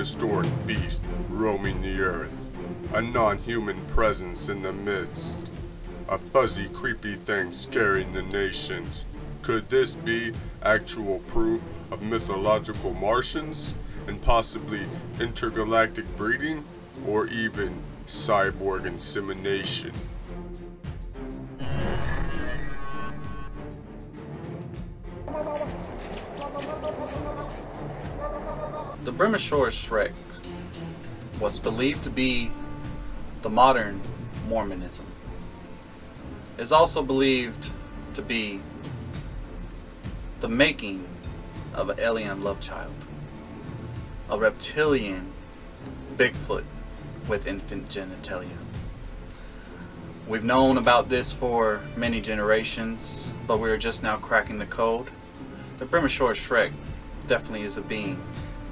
prehistoric beast roaming the earth, a non-human presence in the midst, a fuzzy, creepy thing scaring the nations. Could this be actual proof of mythological Martians, and possibly intergalactic breeding, or even cyborg insemination? The Brim-O-Saurus Shrecks, what's believed to be the modern Mormonism, is also believed to be the making of an alien love child, a reptilian Bigfoot with infant genitalia. We've known about this for many generations, but we're just now cracking the code. The Brim-O-Saurus Shreck definitely is a being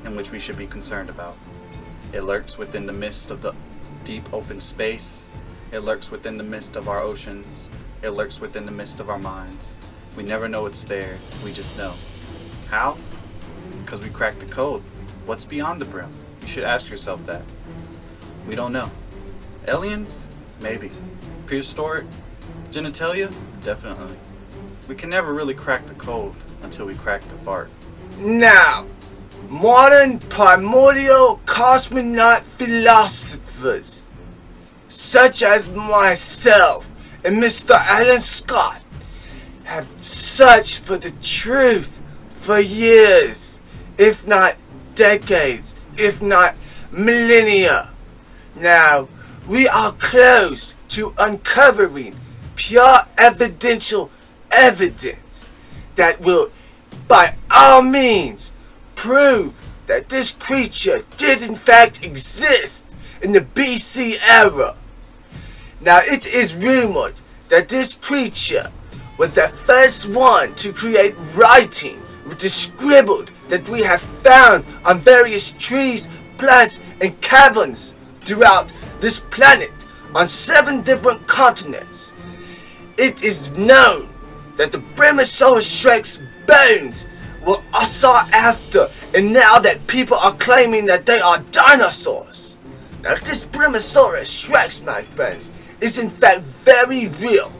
in which we should be concerned about. It lurks within the midst of the deep open space. It lurks within the midst of our oceans. It lurks within the midst of our minds. We never know it's there, we just know. How? Because we cracked the code. What's beyond the brim? You should ask yourself that. We don't know. Aliens? Maybe. Prehistoric? Genitalia? Definitely. We can never really crack the code until we crack the fart. Now, modern primordial cosmonaut philosophers, such as myself and Mr. Alan Scott, have searched for the truth for years, if not decades, if not millennia. Now, we are close to uncovering pure evidential evidence that will, by all means, prove that this creature did in fact exist in the BC era. Now, it is rumored that this creature was the first one to create writing with the scribbled that we have found on various trees, plants, and caverns throughout this planet on 7 different continents. It is known that the Brim-O-Saurus Shrecks bones were sought after, and now that people are claiming that they are dinosaurs. Now, this Brim-O-Saurus Shrecks, my friends, is in fact very real,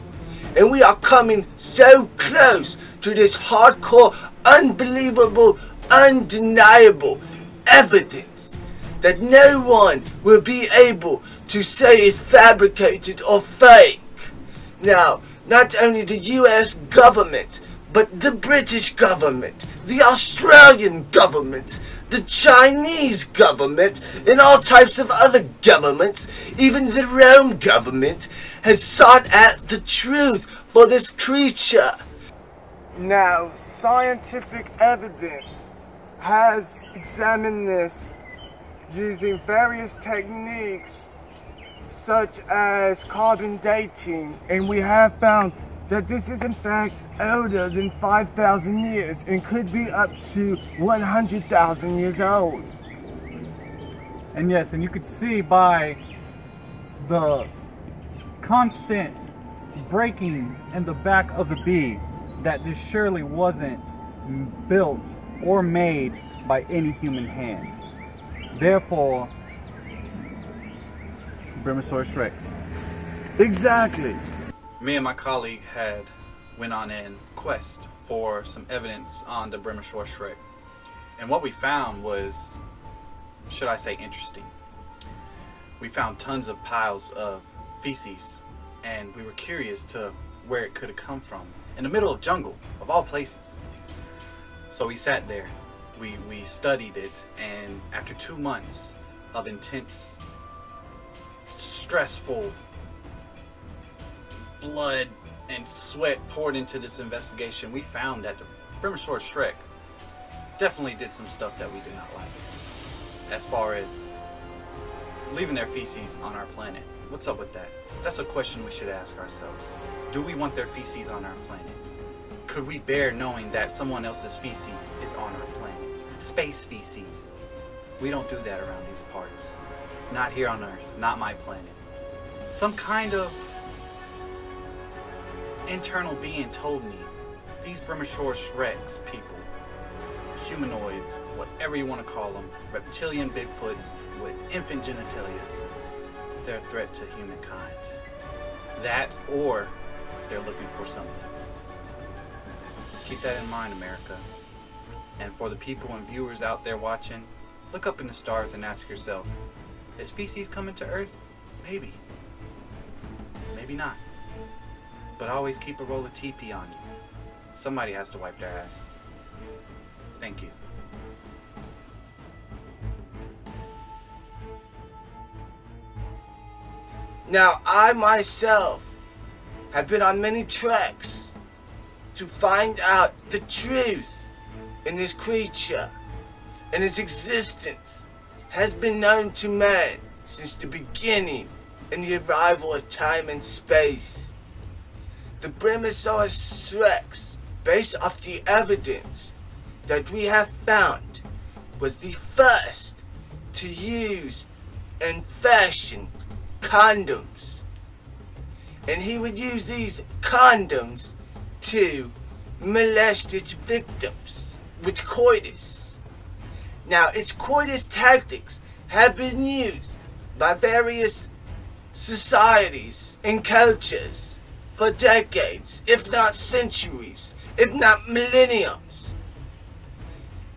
and we are coming so close to this hardcore, unbelievable, undeniable evidence that no one will be able to say is fabricated or fake. Now, not only the US government, but the British government, the Australian government, the Chinese government, and all types of other governments, even the Rome government, has sought out the truth for this creature. Now, scientific evidence has examined this using various techniques such as carbon dating, and we have found that this is in fact older than 5,000 years and could be up to 100,000 years old. And yes, and you could see by the constant breaking in the back of the bee that this surely wasn't built or made by any human hand. Therefore, Brim-O-Saurus Shrecks. Exactly. Me and my colleague had went on a quest for some evidence on the Brim-O-Saurus Shreck. And what we found was, should I say, interesting. We found tons of piles of feces, and we were curious to where it could have come from. In the middle of jungle, of all places. So we sat there, we studied it, and after 2 months of intense, stressful, blood and sweat poured into this investigation, we found that the Brim-O-Saurus Shreck definitely did some stuff that we did not like. As far as leaving their feces on our planet. What's up with that? That's a question we should ask ourselves. Do we want their feces on our planet? Could we bear knowing that someone else's feces is on our planet? Space feces. We don't do that around these parts. Not here on Earth. Not my planet. Some kind of internal being told me these Brim-O-Saurus Shrecks people, humanoids, whatever you want to call them, reptilian Bigfoots with infant genitalias. They're a threat to humankind. That, or they're looking for something. Keep that in mind, America. And for the people and viewers out there watching, look up in the stars and ask yourself, is species coming to Earth? Maybe. Maybe not. But always keep a roll of TP on you. Somebody has to wipe their ass. Thank you. Now, I myself have been on many treks to find out the truth in this creature, and its existence has been known to man since the beginning in the arrival of time and space. The Brim-O-Saurus Shrecks, based off the evidence that we have found, was the first to use and fashion condoms. And he would use these condoms to molest its victims with coitus. Now, its coitus tactics have been used by various societies and cultures for decades, if not centuries, if not millenniums.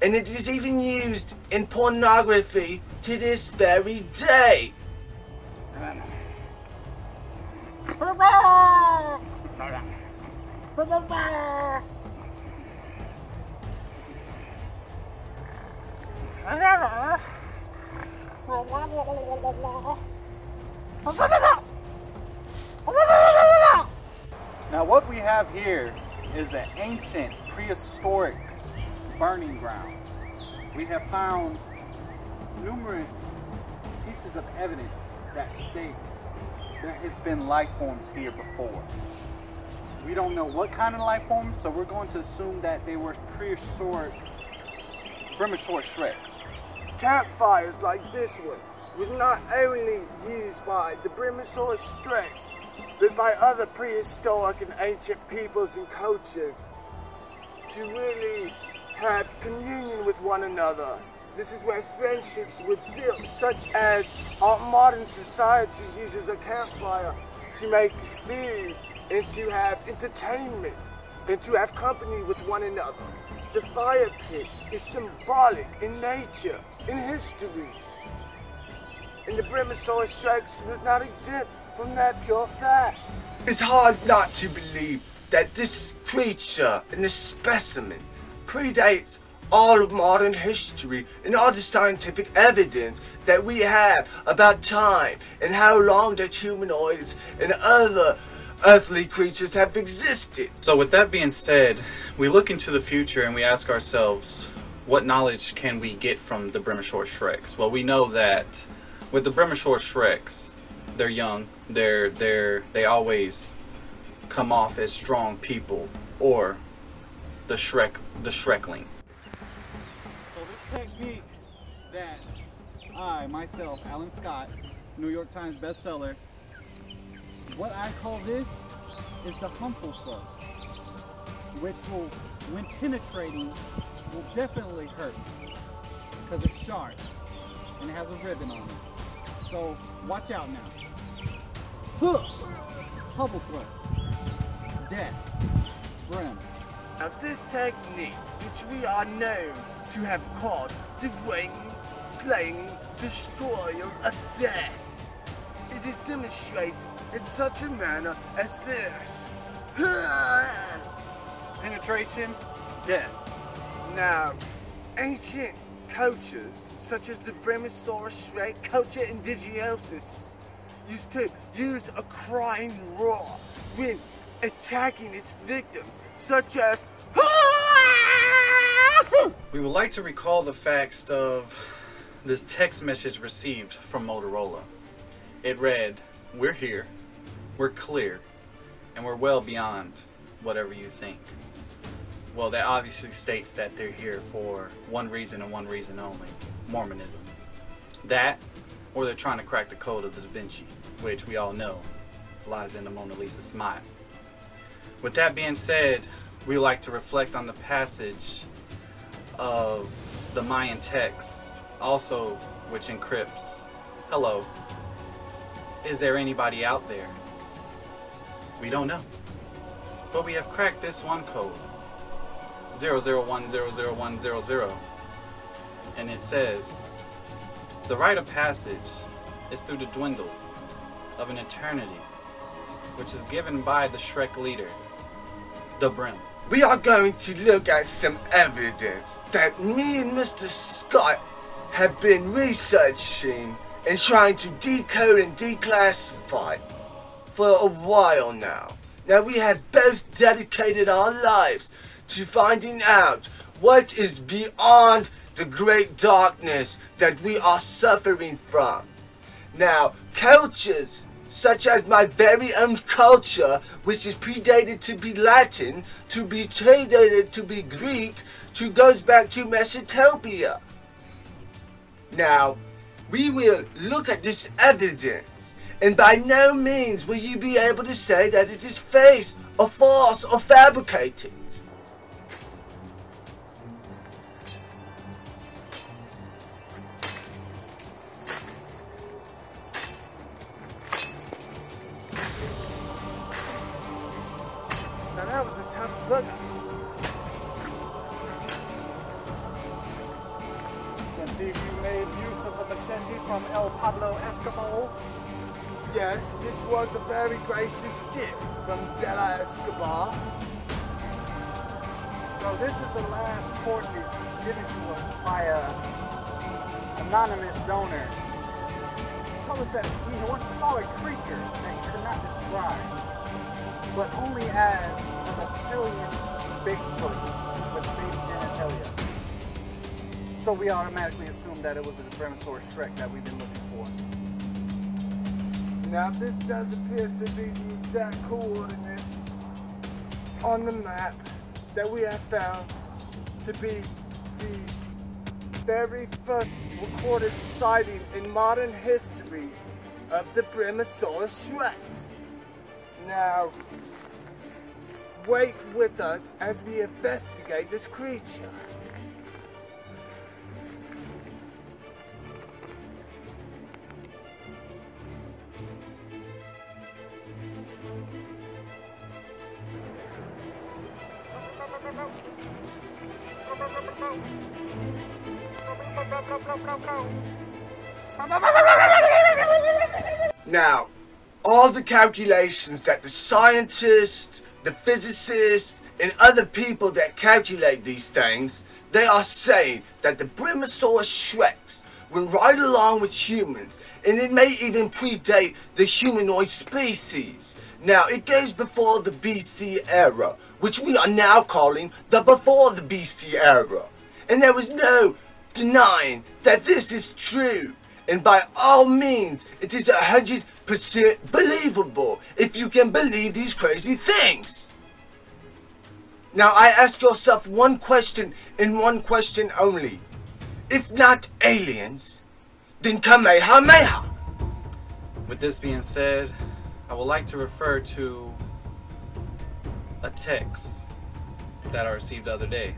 And it is even used in pornography to this very day. Now what we have here is an ancient prehistoric burning ground. We have found numerous pieces of evidence that states there has been life forms here before. We don't know what kind of life forms, so we're going to assume that they were prehistoric Brim-O-Saurus Shrecks. Campfires like this one were not only used by the Brim-O-Saurus Shrecks, but by other prehistoric and ancient peoples and cultures to really have communion with one another. This is where friendships were built, such as our modern society uses a campfire to make food and to have entertainment and to have company with one another. The fire pit is symbolic in nature, in history. And the Brim-O-Saurus Shrecks was not exempt from that pure fact. It's hard not to believe that this creature and this specimen predates all of modern history and all the scientific evidence that we have about time and how long that humanoids and other earthly creatures have existed. So with that being said, we look into the future and we ask ourselves, what knowledge can we get from the Brim-O-Saurus Shrecks? Well, we know that with the Brim-O-Saurus Shrecks, they're young, they always come off as strong people, or the Shrekling. So this technique that I, myself, Alan Scott, New York Times bestseller, what I call this is the humple thrust, which will, when penetrating, will definitely hurt because it's sharp and it has a ribbon on it. So watch out now. Humble thrust, death, Brim. Now this technique, which we are known to have called the winged, flaming destroyer of death, it is demonstrated in such a manner as this. Penetration, death. Now, ancient cultures such as the Brim-O-Saurus Shreck culture indigenosus used to use a crying roar when attacking its victims, such as We would like to recall the facts of this text message received from Motorola. It read, "We're here, we're clear, and we're well beyond whatever you think." Well, that obviously states that they're here for one reason and one reason only: Mormonism. That, or they're trying to crack the code of the Da Vinci, which we all know lies in the Mona Lisa smile. With that being said, we like to reflect on the passage of the Mayan text, also which encrypts, hello, is there anybody out there? We don't know. But we have cracked this one code, 0010000, and it says, the rite of passage is through the dwindle of an eternity, which is given by the Shrek leader, the Brim. We are going to look at some evidence that me and Mr. Scott have been researching and trying to decode and declassify for a while now. Now, we have both dedicated our lives to finding out what is beyond the great darkness that we are suffering from. Now, cultures such as my very own culture, which is predated to be Latin, to be predated to be Greek, to goes back to Mesopotamia. Now, we will look at this evidence, and by no means will you be able to say that it is fake or false or fabricated. Now that was a tough look. Let's see if you made use of the machete from El Pablo Escobar. Yes, this was a very gracious gift from Della Escobar. So this is the last portrait given to us by an anonymous donor. He told us that he once saw a creature that he could not describe, but only as a reptilian Bigfoot with baby genitalia. So we automatically assumed that it was a Brim-O-Saurus Shrecks that we've been looking for. Now this does appear to be the exact coordinates on the map that we have found to be the very first recorded sighting in modern history of the Brim-O-Saurus Shrecks. Now, wait with us as we investigate this creature. Now, all the calculations that the scientists, the physicists, and other people that calculate these things, they are saying that the Brim-O-Saurus Shrecks went right along with humans, and it may even predate the humanoid species. Now, it goes before the BC era, which we are now calling the before the BC era. And there is no denying that this is true. And by all means, it is 100% believable if you can believe these crazy things. Now, I ask yourself one question and one question only. If not aliens, then Kamehameha. With this being said, I would like to refer to a text that I received the other day.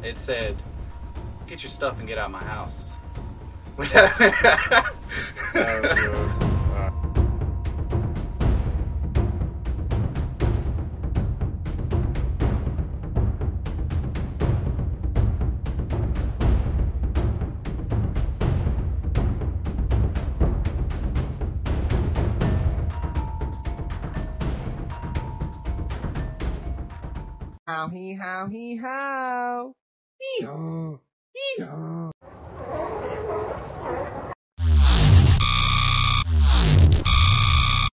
It said, "Get your stuff and get out of my house." With that, How he how he how. Hee haw. Hee haw.